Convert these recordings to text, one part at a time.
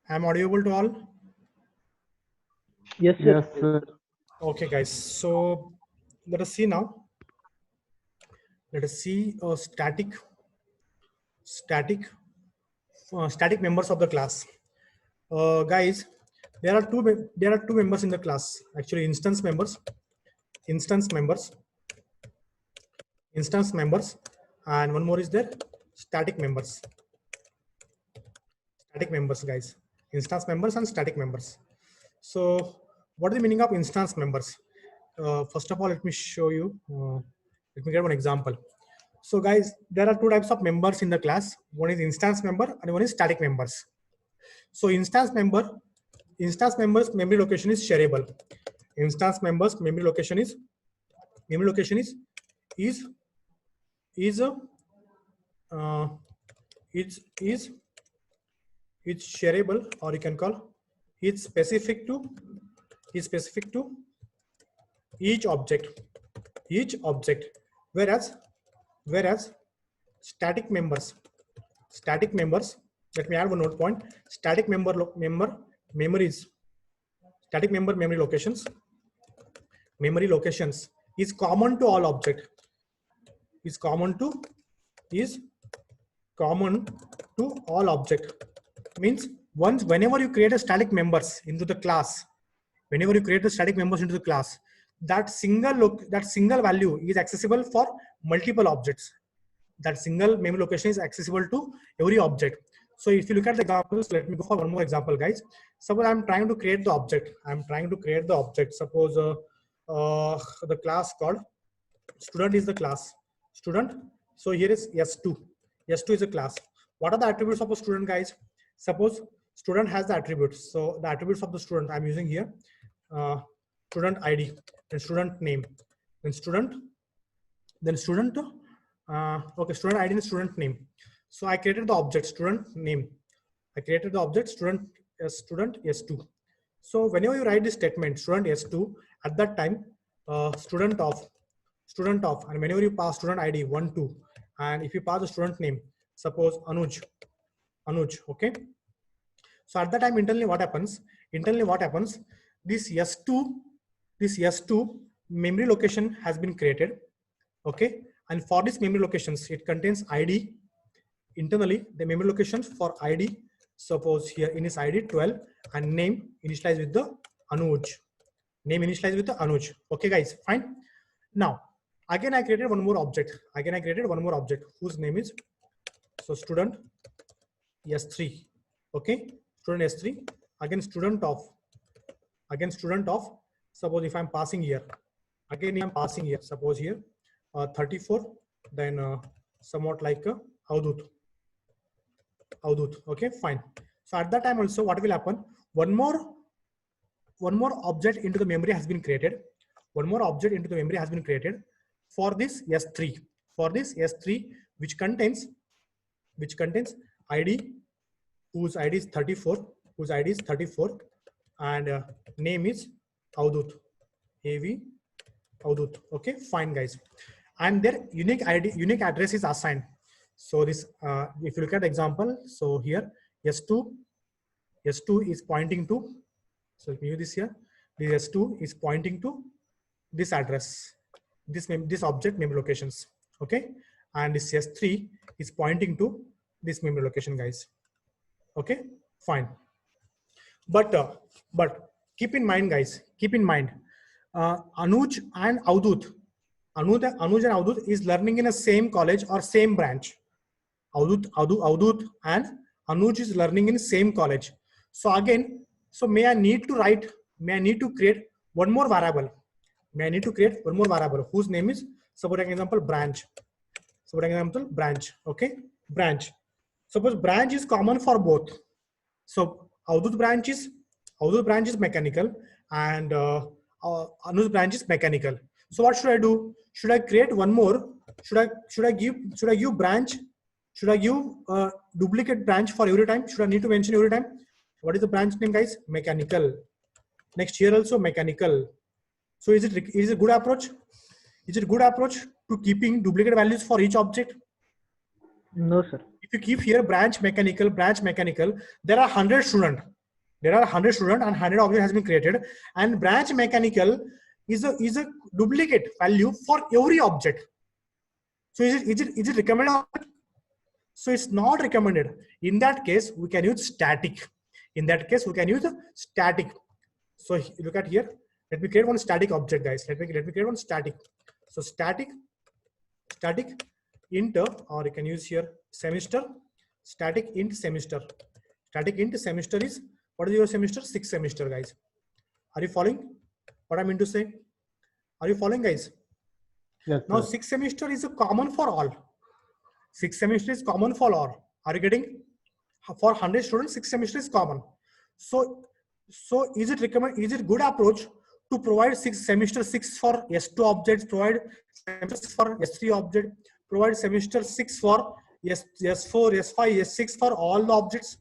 I'm audible to all? Yes, sir. Yes, sir. Okay, guys. So let us see now. Let us see static members of the class. Guys, there are two members in the class. Actually, instance members, and one more is there, static members. Guys, instance members and static members. So what is the meaning of instance members? First of all, let me show you. Let me get one example. So guys, there are two types of members in the class. One is instance member and one is static members. So instance members memory location is shareable. Instance members memory location is it's shareable, or you can call it's specific to each object, whereas static members, let me add one note point. Static member memories, static member memory locations is common to all object, is common to all object. Means whenever you create a static members into the class, that single value is accessible for multiple objects. That single memory location is accessible to every object. So if you look at the examples, let me go for one more example, guys. Suppose I'm trying to create the object. Suppose the class called student is the class. Student. So here is S2. S2 is a class. What are the attributes of a student, guys? Suppose student has the attributes. So the attributes of the student I'm using here, student ID, then student name, then student okay, student ID and student name. So I created the object student name. I created the object student S2. So whenever you write this statement student S2, at that time student of, and whenever you pass student ID 1 2, and if you pass the student name, suppose Anuj, okay. So at that time internally what happens? This S2 memory location has been created, okay. And for this memory locations, it contains ID. Internally, the memory locations for ID, suppose here in its ID 12, and name initialized with the Anuj. Okay, guys, fine. Now, again I created one more object. Whose name is student S3. Okay, student S3. Again student of. Suppose if I'm passing here, suppose here 34, then somewhat like Avdut. Okay, fine. So at that time also what will happen? One more object into the memory has been created. For this S3, which contains ID, whose ID is 34, and name is Avdut. Avdut. Okay, fine, guys. And their unique address is assigned. So this, if you look at the example, so here S2 is pointing to, so let me use this here. This S2 is pointing to this address, this object memory locations, okay. And this S3 is pointing to this memory location, guys. Okay, fine. But keep in mind, guys. Anuj and Avdut is learning in a same college or same branch. Avdut and Anuj is learning in same college. So again, may I need to create one more variable. Whose name is, suppose an example, branch. Okay, branch. Suppose branch is common for both. So Avdut branch is mechanical, and Anuj branch is mechanical. So what should I do? Should I create one more? Should I give branch? Should I give duplicate branch for every time? Should I need to mention every time? What is the branch name, guys? Mechanical. Next here also mechanical. So is it a good approach? Is it good approach to keeping duplicate values for each object? No, sir. if you keep here branch mechanical, there are 100 students. There are 100 students and 100 object has been created, and branch mechanical is a duplicate value for every object. So is it recommended? So it's not recommended. In that case, we can use static. In that case, we can use static. So look at here. Let me create one static object, guys. Let me create one static. So static int, or you can use here semester. Static int semester. Static int semester is, what is your semester? 6 semester, guys. Are you following what I mean to say? Are you following, guys? Yes. Now Sir. 6 semester is a common for all. 6 semester is common for all. Are you getting? For 100 students, 6 semester is common. So is it recommend? Is it good approach to provide semester 6 for S2 objects, provide semester 6 for S3 object, provide semester 6 for S4, S5, S6 for all the objects?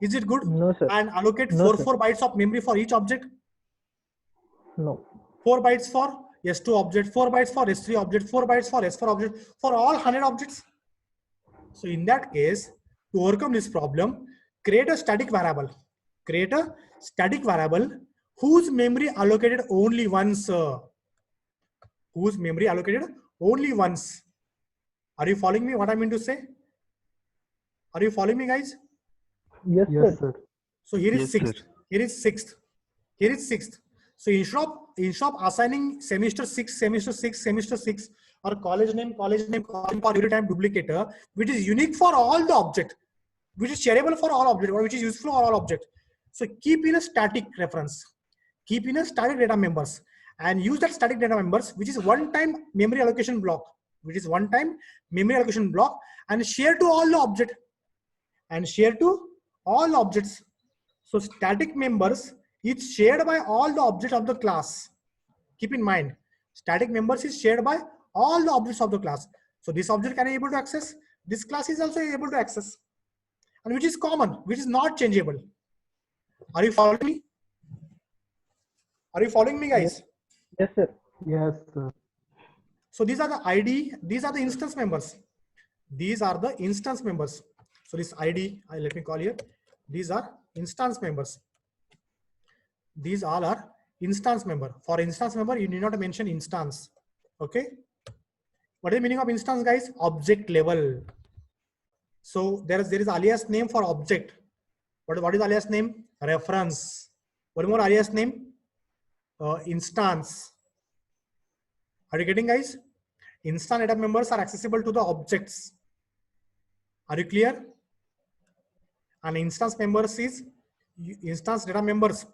Is it good? No, sir. And allocate No, 4 bytes of memory for each object? No. 4 bytes for S2 object, 4 bytes for S3 object, 4 bytes for S4 object, for all 100 objects. So in that case, to overcome this problem, create a static variable. Create a static variable whose memory allocated only once. Whose memory allocated only once. Are you following me? What I mean to say? Are you following me, guys? Yes, Yes, sir. sir. So here is Yes, sixth. sir. Here is sixth. Here is sixth. So instead of assigning semester 6, or college name for every time duplicator, which is unique for all the object, which is shareable for all object, or which is useful for all object. So keep in a static reference, keep in a static data members, and use that static data members, which is one-time memory allocation block, and share to all the object, So static members is shared by all the objects of the class. Keep in mind, static members is shared by all the objects of the class. So this object can be able to access, this class is also able to access, and which is common, which is not changeable. Are you following me? Are you following me, guys? Yes, sir. Yes, sir. So these are the ID, these are the instance members. These are the instance members. So this ID, let me call here, these are instance members. These all are instance member. For instance member, you need not mention instance. Okay. What is the meaning of instance, guys? Object level. So there is alias name for object. What is alias name? Reference. One more alias name? Instance. Are you getting, guys? Instance data members are accessible to the objects. Are you clear? And instance data members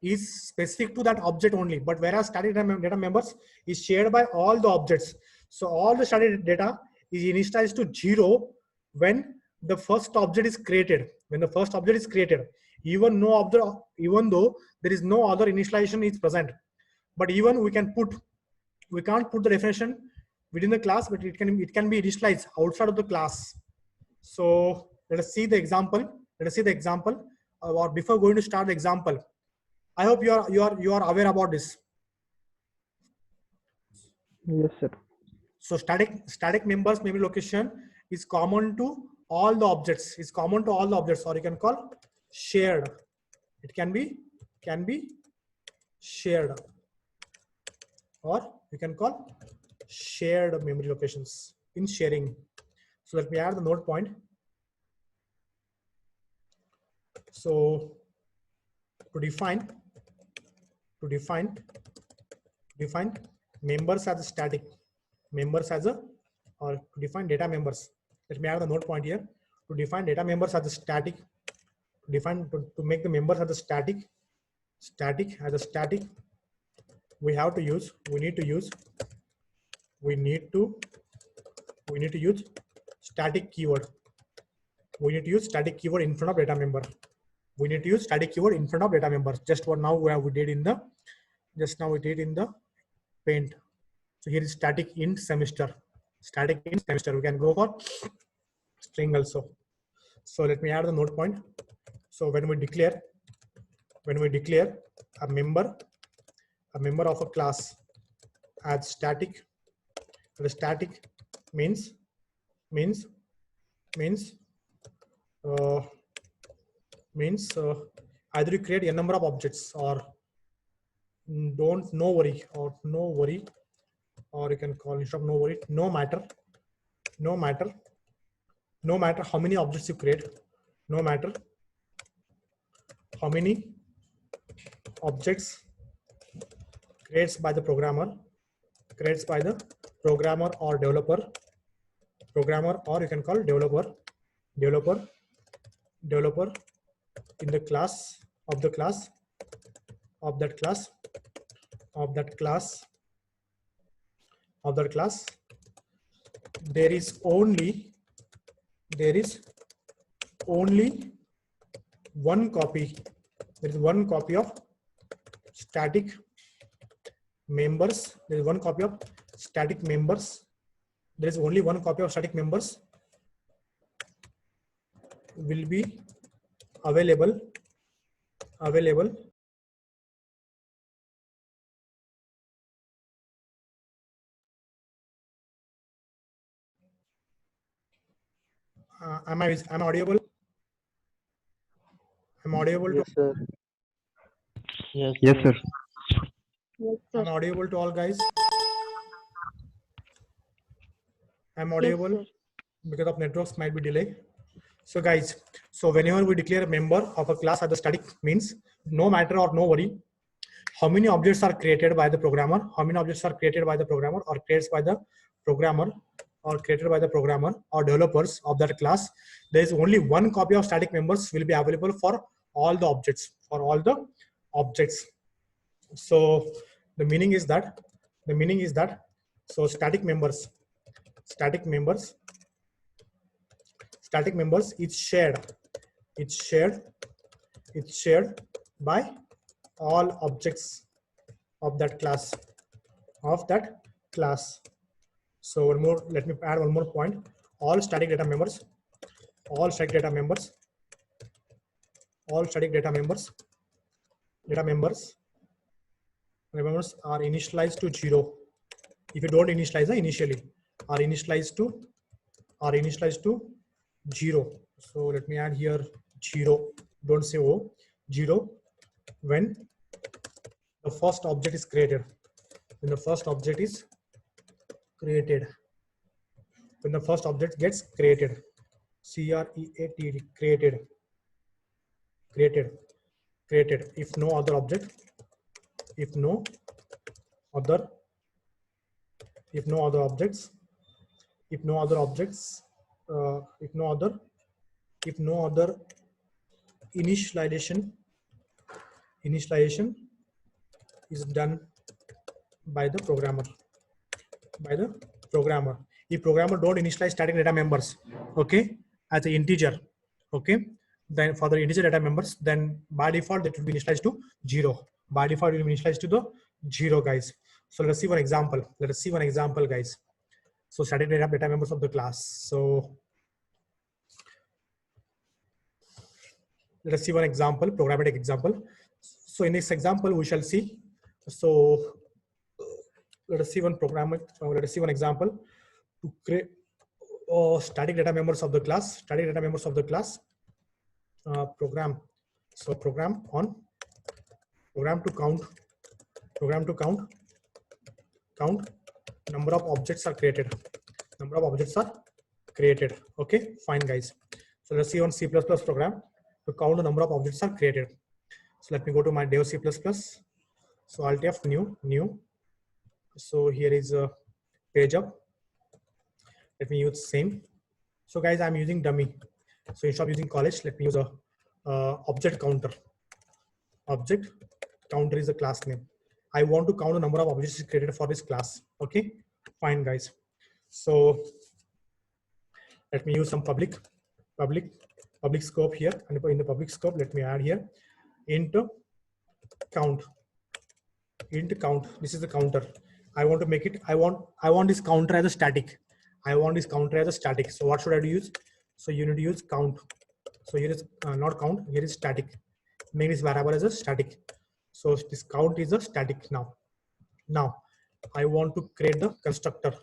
is specific to that object only, but whereas static data members is shared by all the objects. So all the static data is initialized to 0 when the first object is created. Even though there is no other initialization is present, but even we can't put the definition within the class, but it can be initialized outside of the class. So let us see the example. Or before going to start the example, I hope you are aware about this. Yes, sir. So static members memory location is common to all the objects. Or you can call shared. It can be shared, or you can call shared memory locations in sharing. So let me add the node point. So to define members as a static, or to define data members. Let me add the node point here. To define data members as a static, to make the members as a static, we need to use static keyword. We need to use static keyword in front of data member. Just what now we did in the paint. So here is static int semester. We can go for string also. So let me add the node point. So when we declare a member of a class as static, the static means means either you create a number of objects or don't no worry or no worry, or you can call instead of no worry, no matter how many objects you create, no matter how many objects creates by the programmer or developer, or you can call developer in the class of that class, there is only one copy. There is one copy of static members. There is one copy of static members. There is only one copy of static members will be available. Am I audible? I'm audible Yes, sir. Yes, Yes, sir. Yes, I'm sir. audible to all guys. I'm Yes, audible sir. because of networks might be delay. So guys, so whenever we declare a member of a class as the static, means no matter or no worry how many objects are created by the programmer, or created by the programmer, or developers of that class, there is only one copy of static members will be available for all the objects. So the meaning is that so static members is shared by all objects of that class. So one more, let me add one more point. All static data members are initialized to 0. If you don't initialize initially, are initialized to 0. So let me add here 0. Don't say O. 0 when the first object is created. When the first object gets created, created, created. If no other initialization is done by the programmer. If programmer don't initialize static data members, okay, as an integer, okay, then for the integer data members, then by default that will be initialized to 0. By default it will be initialized to the 0, guys. So let's see one example. Guys. So static data members of the class. So let us see one example, programmatic example. So in this example, we shall see. So let us see one example to create static data members of the class. Program. So program to count number of objects are created. Okay, fine, guys. So let's see on C++ program to count the number of objects are created. So let me go to my dev C++. So Alt F new. So here is a page up. Let me use same. So guys, I'm using dummy. So instead of using college, let me use a object counter. Object counter is a class name. I want to count the number of objects created for this class. Okay, fine, guys. So let me use some public scope here, and in the public scope, let me add here int count. This is the counter. I want to make it. I want this counter as a static. So what should I use? So you need to use count. So here is not count. Here is static. Make this variable as a static. So this count is a static now. Now I want to create the constructor.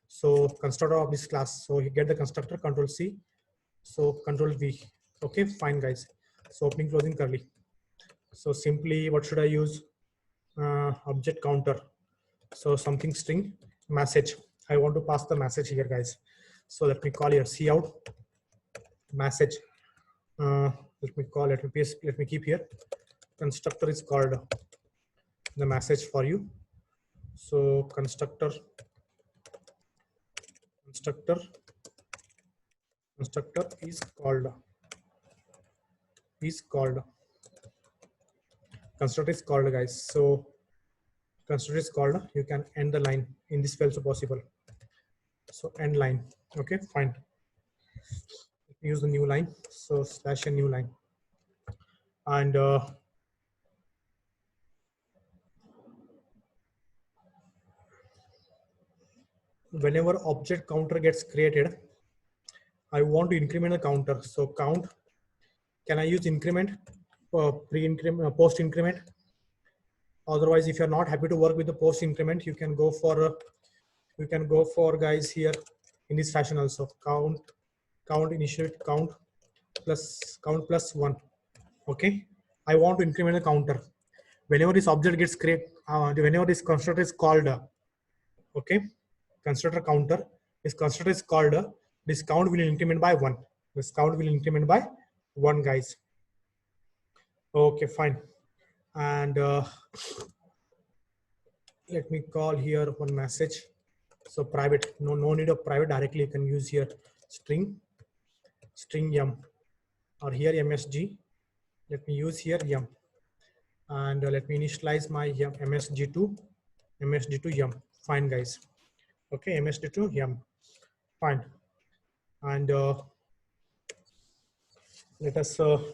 So constructor of this class. So you get the constructor, Control C, So control V. Okay, fine guys. So opening, closing curly. So simply what should I use? Object counter. So something string message. I want to pass the message here guys. So let me call here cout message. Let me call, let me paste, let me keep here. Constructor is called the message for you. So constructor is called constructor is called guys. So constructor is called, you can end the line in this way also possible. So end line. Okay, fine. Use the new line. So slash a new line. And whenever object counter gets created, I want to increment the counter. So count, can I use increment, pre-increment, post increment? Otherwise, if you're not happy to work with the post increment, you can go for guys here in this fashion also. Count initiate count plus 1. Okay, I want to increment the counter whenever this object gets created, whenever this constructor is called. Okay, constructor counter, this constructor is called, this count will increment by 1. This count will increment by 1 guys. Okay, fine. And let me call here one message. So private, no need of private, directly you can use here string yum, or here msg. Let me use here yum, and let me initialize my yum msg to yum. Fine guys. Okay, msg to yum. Fine. And let us show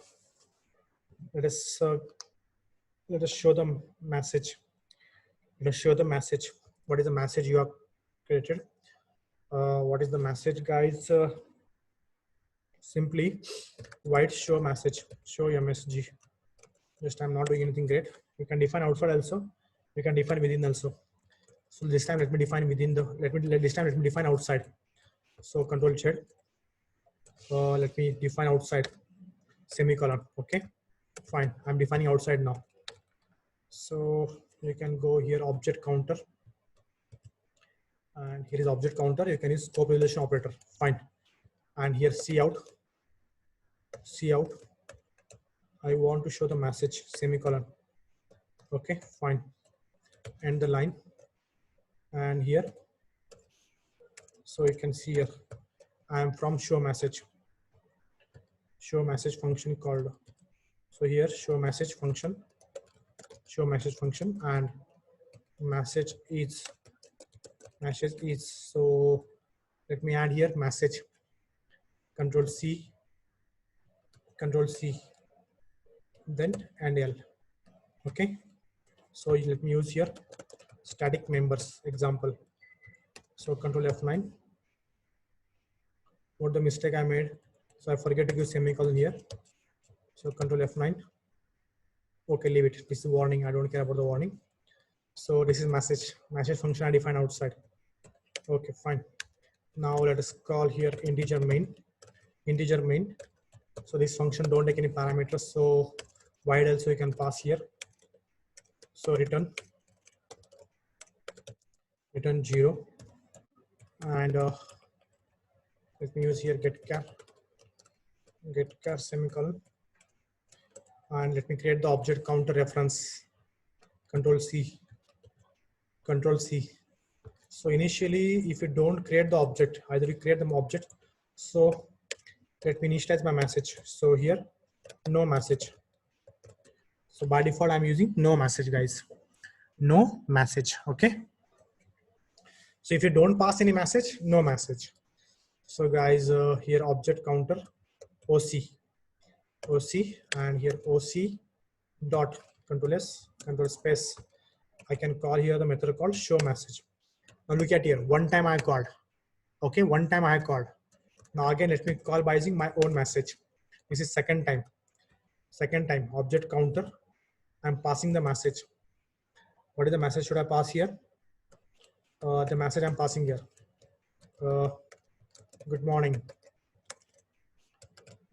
the message. Let us show the message. What is the message you have created? What is the message guys? Simply white show message, show msg. Just I'm not doing anything great. You can define outside also, you can define within also. So this time let me define within the, this time let me define outside. So control Z, let me define outside, semicolon. Okay, fine, I'm defining outside now. So you can go here object counter, and here is object counter. You can use scope resolution operator. Fine. And here cout, I want to show the message, semicolon. Okay, fine. End the line. And here, so you can see here, I am from show message function called. So here show message function, and message is. So let me add here message, control C, then and L. Okay, so let me use here static members example. So control F9. What the mistake I made? So I forget to give semicolon here. So control F9. Okay, leave it. This is warning. I don't care about the warning. So this is message function I define outside. Okay, fine. Now let us call here integer main. So this function don't take any parameters. So void also you can pass here. So return 0, and let me use here get char semicolon, and let me create the object counter reference. Control C. So initially, if you don't create the object, either you create the object. So let me initialize my message. So here, no message. So by default, I'm using no message, guys. No message. Okay. So if you don't pass any message, no message. So guys, here object counter OC, and here OC dot control S, control space. I can call here the method called show message. Now look at here, one time I called. Okay, one time I called. Now again, let me call by using my own message. This is second time. Object counter. I'm passing the message. What is the message should I pass here? The message I'm passing here. Good morning.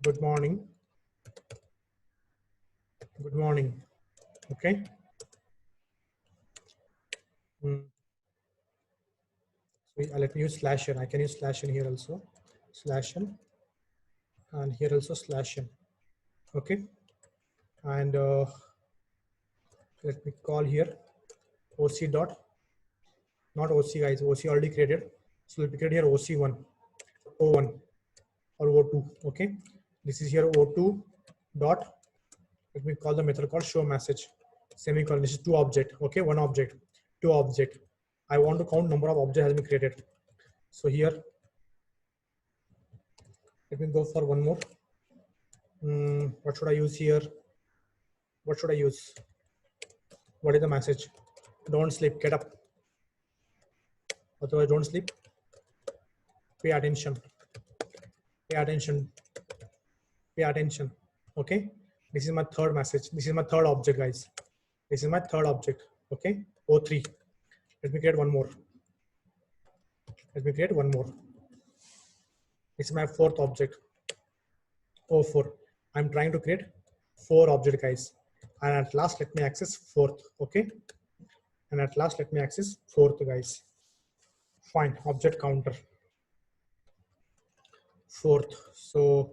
Good morning. Good morning. Okay. So let me use slash n. I can use slash n here also. Slash n. And here also slash n. Okay. And let me call here OC dot, not OC guys, OC already created. So let me create here OC1, O1 or O2. Okay. This is here O2 dot, let me call the method called show message, semicolon. This is two object. Okay. One object, two object. I want to count number of objects has been created. So here, let me go for one more. What should I use here? What should I use? What is the message? Don't sleep, get up. Otherwise, don't sleep. Pay attention. Pay attention. Pay attention. Okay. This is my third message. This is my third object, guys. This is my third object. Okay. O3. Let me create one more. Let me create one more. This is my fourth object. O4. I'm trying to create 4 objects, guys. And at last, let me access fourth. Okay. And at last, let me access fourth, guys. Fine. Object counter. Fourth. So,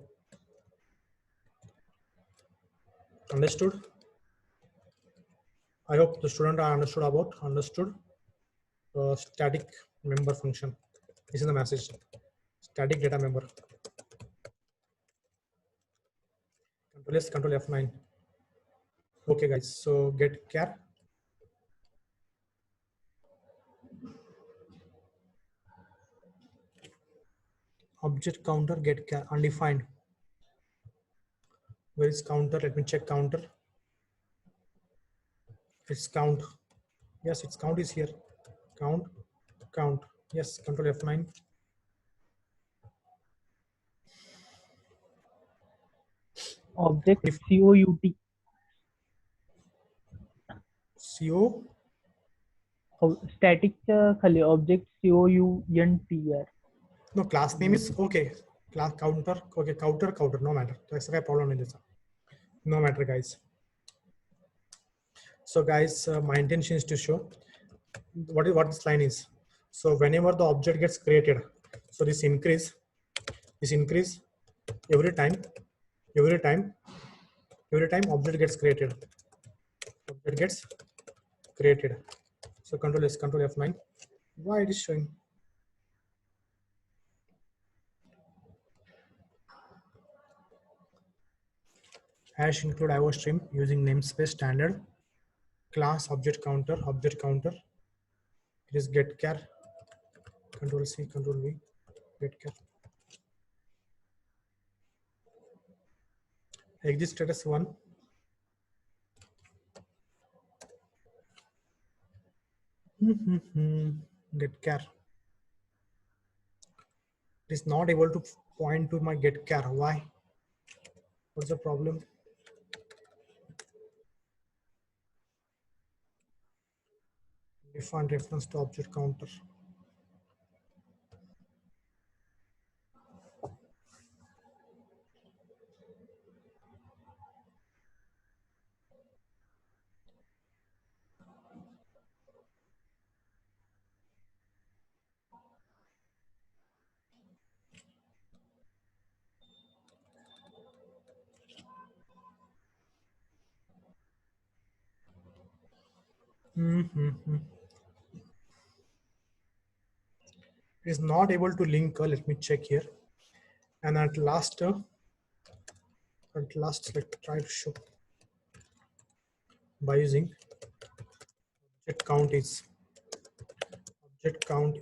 understood? I hope the student are understood static member function. This is the message. Static data member. Control S, Control F9. Okay, guys. So get char. Object counter get char undefined. Where is counter? Let me check counter. It's count. Yes, its count is here. Count. Count. Yes, Control F9. Object COUT. CO. Static खाली object COUNTR. No, class name is okay. Class counter. Okay, counter. No matter. That's a problem in this. No matter, guys. So, guys, my intention is to show what this line is. So, whenever the object gets created, so this increase every time object gets created. Object gets created. So, Control S, Control F9. Why it is showing? Hash include IOStream using namespace standard class object counter. It is get char. Control C, Control V. Get char. Exit status 1. Get char. It is not able to point to my get char. Why? What's the problem? Define reference to object counter. It is not able to link. Let me check here. And at last, let's try to show by using object count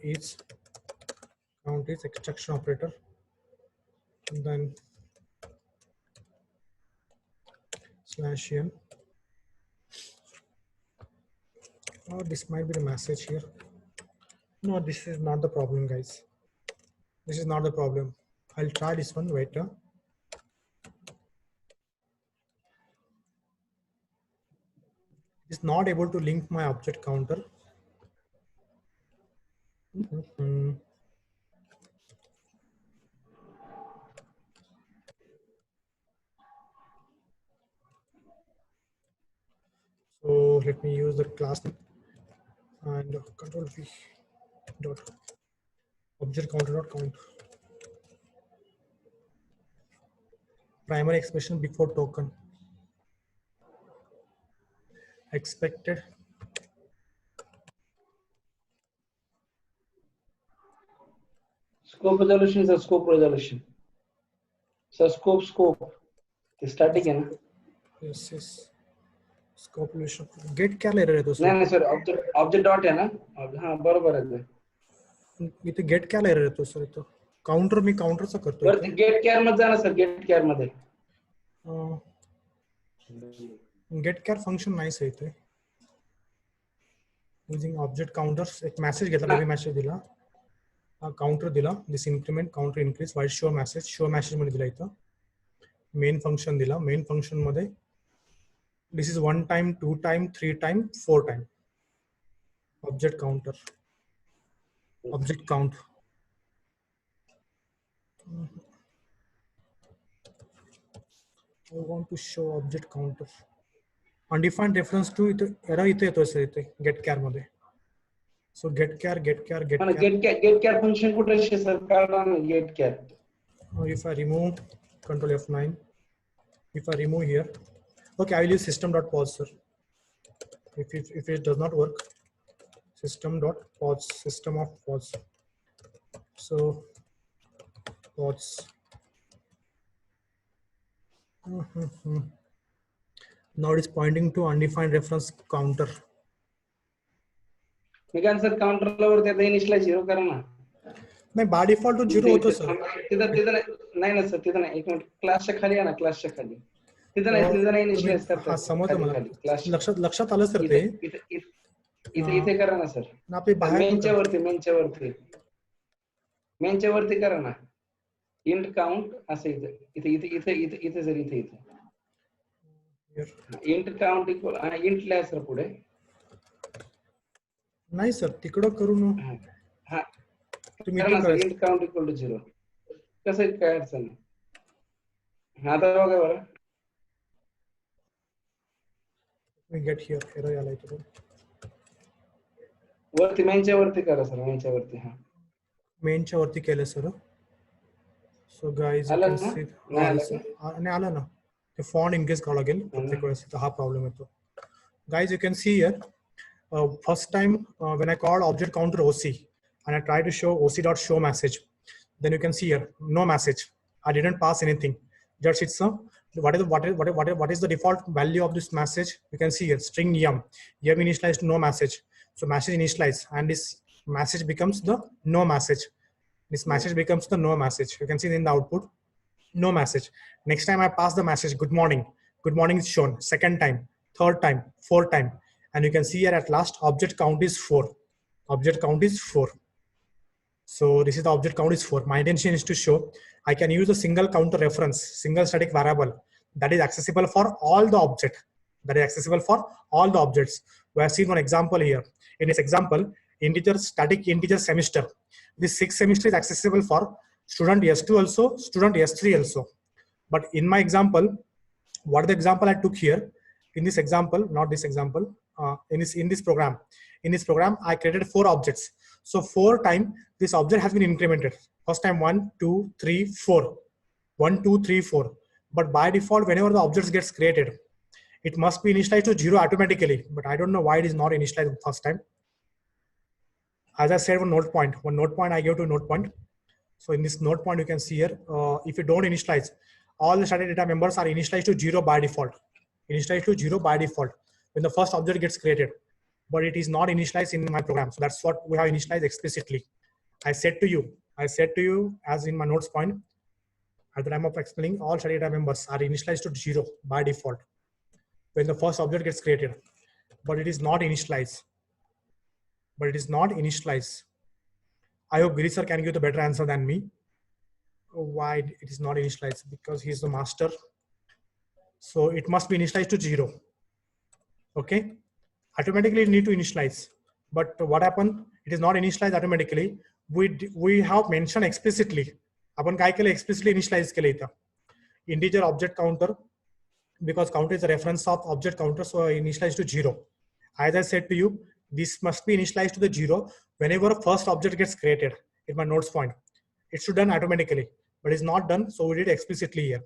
is extraction operator, and then /n. Oh, this might be the message here. No, this is not the problem, guys. This is not the problem. I'll try this one later. It's not able to link my object counter. So let me use the class and control v dot object counter dot count. Primary expression before token. Expected. Scope resolution is a scope resolution. So scope. ते static है ना? Yes. Scope relation. Get क्या ले रहे थे नहीं नहीं sir object dot है ना? हाँ बरोबर है ते. इथे गेट क्या ले रहे थे सर इथं काउंटर मी काउंटरचा करतोय वरती get care मध्ये जाना सर get care मध्ये. गेट केअर फंक्शन नाही सर इथे युजिंग ऑब्जेक्ट काउंटर्स एक मेसेज घेतला नवीन मेसेज दिला काउंटर दिला this increment counter increase white show message मध्ये दिला इथं मेन फंक्शन दिला मेन फंक्शन मध्ये this is 1 time 2 time 3 time 4 time object counter object count I want to show object counter undefined reference to it error इथे येतोय sir इथे get char मध्ये so get char get care function कुठे आहे sir काढा ना get care. if I remove control F9 if I remove here okay I will use system.pause sir if it does not work system.pause system of pause so pause now it is pointing to undefined reference counter निकाल sir काउंटरला वरती आता initialise 0 करा ना. नाही by default तो 0 होतो sir तिथं नाही ना सर तिथं नाही एक मिनिट क्लासच्या खाली आहे ना क्लासच्या खाली तिथं नाही इनिशियलाइज करता. हा समजलं मला क्लास लक्षात आलं सर ते इथे करा ना सर ना आपली बाहेर मेनच्या वरती करा ना इंट काउंट असं इथे सर इथे इंट काउंट इक्वल इंट ला सर पुढे नाही सर तिकडं करू ना हा तुम्ही इंट काउंट इक्वल टू 0 कसं काय अडचण हा आता बघा बरं मी गेट हिअर एरर आला इथे वरती मेनच्या वरती करा सर मेनच्या वरती हा मेनच्या वरती केलं sir so guys you can see नाही आलं ना ते फॉन्ट इनकेस करावं लागेल प्रत्येक वेळेस हा प्रॉब्लेम येतो guys you can see here first time when I called object counter OC and I tried to show OC.show message, then you can see here no message. I didn't pass anything. Just it's what is the default value of this message? You can see here string yum initialized to no message. So message initialized and this message becomes the no message. This message becomes the no message. You can see in the output no message. Next time I pass the message good morning. Good morning is shown. Second time, third time, fourth time. And you can see here at last object count is 4. Object count is 4. So this is the object count is 4. My intention is to show I can use a single counter reference, single static variable that is accessible for all the object. That is accessible for all the objects. We have seen one example here. In this example, static integer semester. This 6 semester is accessible for student S2 also, student S3 also. But in my example, what the example I took here? In this example, not this example. In this program I created 4 objects, so 4 times this object has been incremented. First time 1 2 3 4 1 2 3 4, but by default whenever the objects gets created it must be initialized to 0 automatically, but I don't know why it is not initialized first time. As I said, one node point I gave to node point. So in this node point you can see here if you don't initialize, all the static data members are initialized to 0 by default when the first object gets created, but it is not initialized in my program. So that's what we have initialized explicitly. I said to you as in my notes point at the time of explaining, all static data members are initialized to 0 by default when the first object gets created, but it is not initialized. I hope Giri sir can give the better answer than me. Why it is not initialized? Because he is the master. So it must be initialized to 0. Okay, automatically need to initialize, but what happened? It is not initialized automatically. We have mentioned explicitly. आपण काय केलं explicitly initialize केलं इथं integer object counter because counter is a reference of object counter, so I initialize to 0. As I said to you, this must be initialized to the 0 whenever first object gets created in my nodes point. It should done automatically, but it's not done, so we did explicitly here.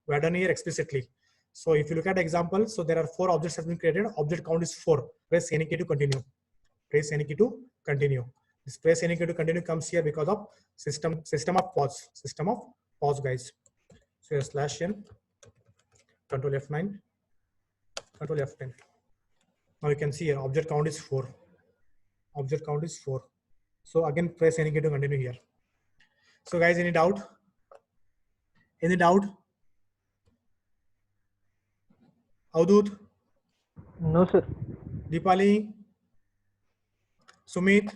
We are done here explicitly. So if you look at the example, so there are 4 objects has been created. Object count is 4. Press any key to continue. Press any key to continue. This press any key to continue comes here because of system of pause. System of pause, guys. So here /n, Control F9, Control F10. Now you can see here object count is 4. Object count is 4. So again press any key to continue here. So guys, any doubt? Any doubt? Avdut, No, sir. Deepali, Sumit,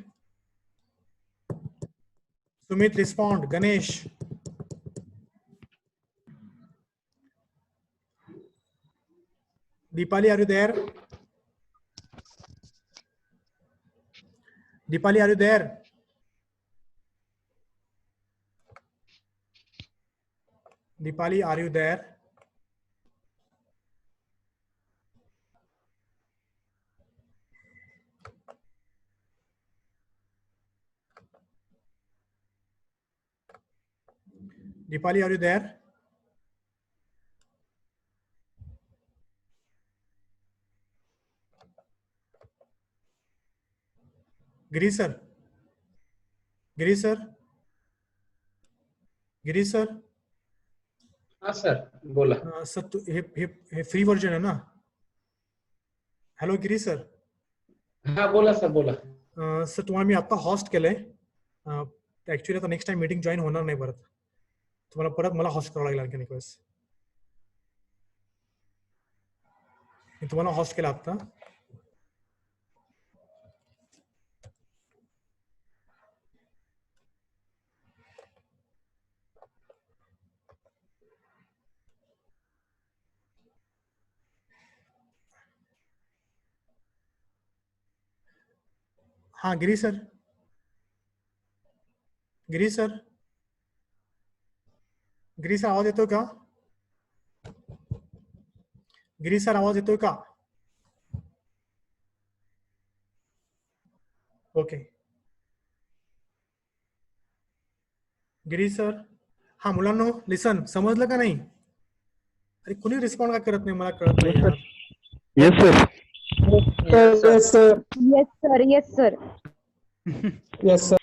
respond. Ganesh. Deepali, are you there? Deepali, are you there? Deepali, are you there? Deepali, are you there? Giri sir. Giri sir. Giri sir. हाँ sir बोला. Sir हे free version है ना? Hello गिरी sir. हा बोला sir बोला. Sir तुम्हाला मी आता host केलंय. ऍक्च्युली आता नेक्स्ट टाइम मीटिंग जॉईन होणार नाही परत. तुम्हाला परत मला हॉस्ट करावं लागेल आणखी एक वेळेस. मी तुम्हाला हॉस्ट केला आता. हाँ गिरी सर. गिरी सर. गिरी सर आवाज येतोय का? गिरी सर आवाज येतोय का? ओके. गिरी सर. हा मुलांनो लिसन, समजलं का नाही? अरे कुणी रिस्पॉन्ड का करत नाही, मला कळत नाही यार. Yes, sir. Yes, sir. Yes, sir. Yes, sir. Yes, sir.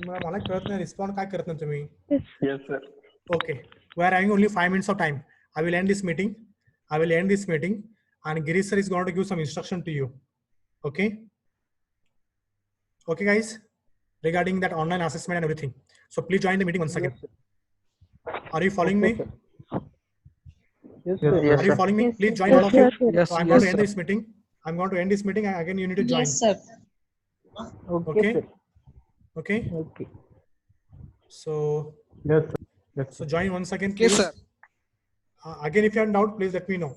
मला कळत नाही, रिस्पॉन्ड काय करत नाही तुम्ही? Yes, sir. Okay, we are having only 5 minutes of time. I will end this meeting. And Girish sir is going to give some instruction to you. Okay. Okay, guys. Regarding that online assessment and everything. So please join the meeting once again. Are you following me? Yes, sir. Yes, Are you sir. following me? Yes, Please sir. join all of you. Yes, sir. Yes, So I'm yes, going to end sir. this meeting. I'm going to end this meeting. Again, you need to join. Yes, sir. Okay, Okay. sir. Okay. Okay. So Yes, sir. Yes, so join once again. Yes, Please. sir. Again, if you have doubt, please let me know.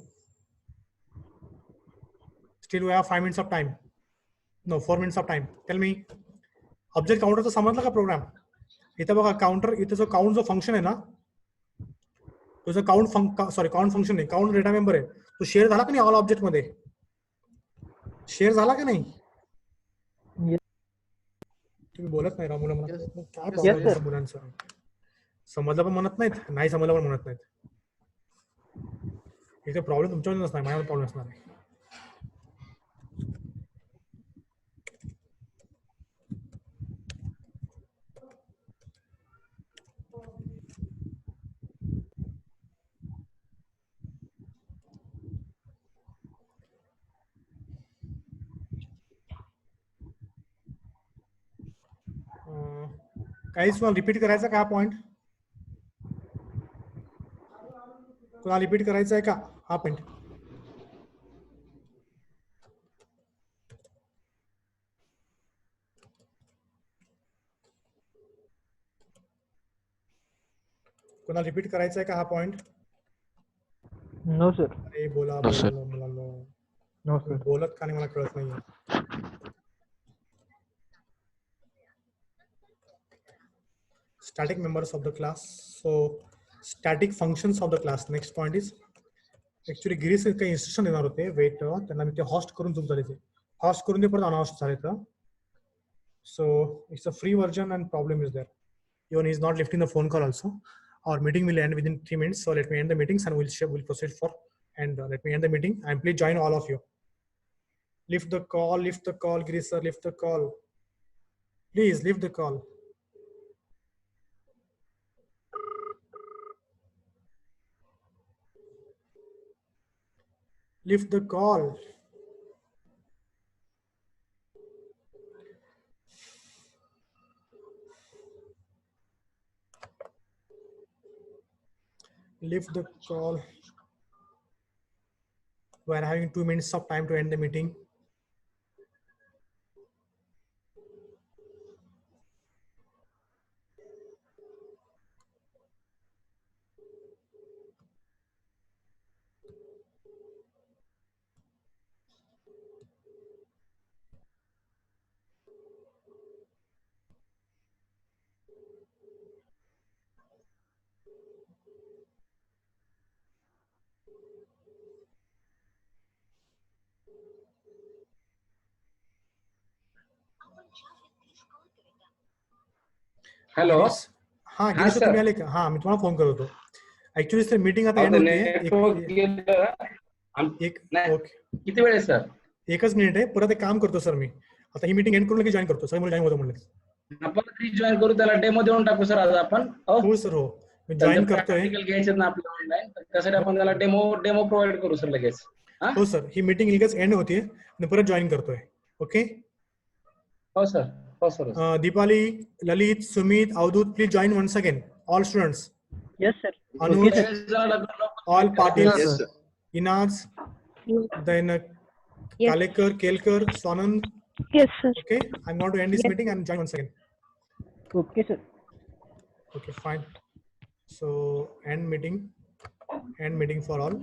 Still, we have 5 minutes of time. No, 4 minutes of time. Tell me. Object counter तो समजला का programme? इथे बघा counter, इथे जो count जो function आहे ना, तो जो काउंट फंक्शन आहे, काउंट डेटा मेंबर आहे, तो शेअर झाला का नाही ऑल ऑब्जेक्ट मध्ये? शेअर झाला का नाही? Yes. तुम्ही बोलत नाही राव मुलं, मला Yes. काय Yes, प्रॉब्लेम sir. आहे मुलांचं? समजलं पण म्हणत नाहीत, नाही समजलं पण म्हणत नाहीत. इथे प्रॉब्लेम तुमच्यावर नसणार, माझ्यावर प्रॉब्लेम असणार आहे. काही तुम्हाला रिपीट करायचा का हा पॉइंट? तुम्हाला रिपीट करायचा आहे का हा पॉइंट? कोणाला रिपीट करायचा आहे का हा पॉइंट? No, sir. अरे बोला No, sir. मुलांनो, No, sir. बोलत का नाही मला कळत नाहीये. Static members of the class. So static functions of the class. Next point is actually Girish काही इन्स्ट्रक्शन देणार होते वेट त्यांना मी ते हॉस्ट करून चूक झाली ते हॉस्ट करून ते परत अनहॉस्ट झाले तर so it's a free version and problem is there even is not lifting the phone call also our meeting will end within 3 minutes, so let me end the meetings and we'll proceed for and let me end the meeting and please join all of you. Lift the call, Girish sir, lift the call. Please lift the call. Lift the call. Lift the call. We are having 2 minutes of time to end the meeting. Hello हा हा, Girish sir. तुम्ही आले का हा मी तुम्हाला phone करत होतो actually sir meeting आता एंड होते एक नाही ओके किती वेळ आहे सर एकच मिनिट आहे परत एक काम करतो सर मी आता ही मीटिंग एंड करून लगेच जॉईन करतो सर मला जॉईन होतं म्हणलं आपण जॉईन करू त्याला डेमो देऊन टाकू सर आज आपण हो सर हो मी जॉईन करतोय प्रॅक्टिकल घ्यायचे ना आपल्या ऑनलाईन त्यासाठी आपण त्याला डेमो प्रोव्हाइड करू सर लगेच हा? हो सर ही मीटिंग लगेच एंड होते आणि परत जॉईन करतोय ओके हो सर हो sir Deepali Lalit Sumit Avdhoot please join once again all students Yes, sir. Anuj, all Patils, Yes, sir. Inaz, then Kalekar, Kelkar, Swanand. Yes, sir. Okay, I'm going to end this Yes. meeting and join once again. Okay, sir. Okay, fine. So end meeting for all.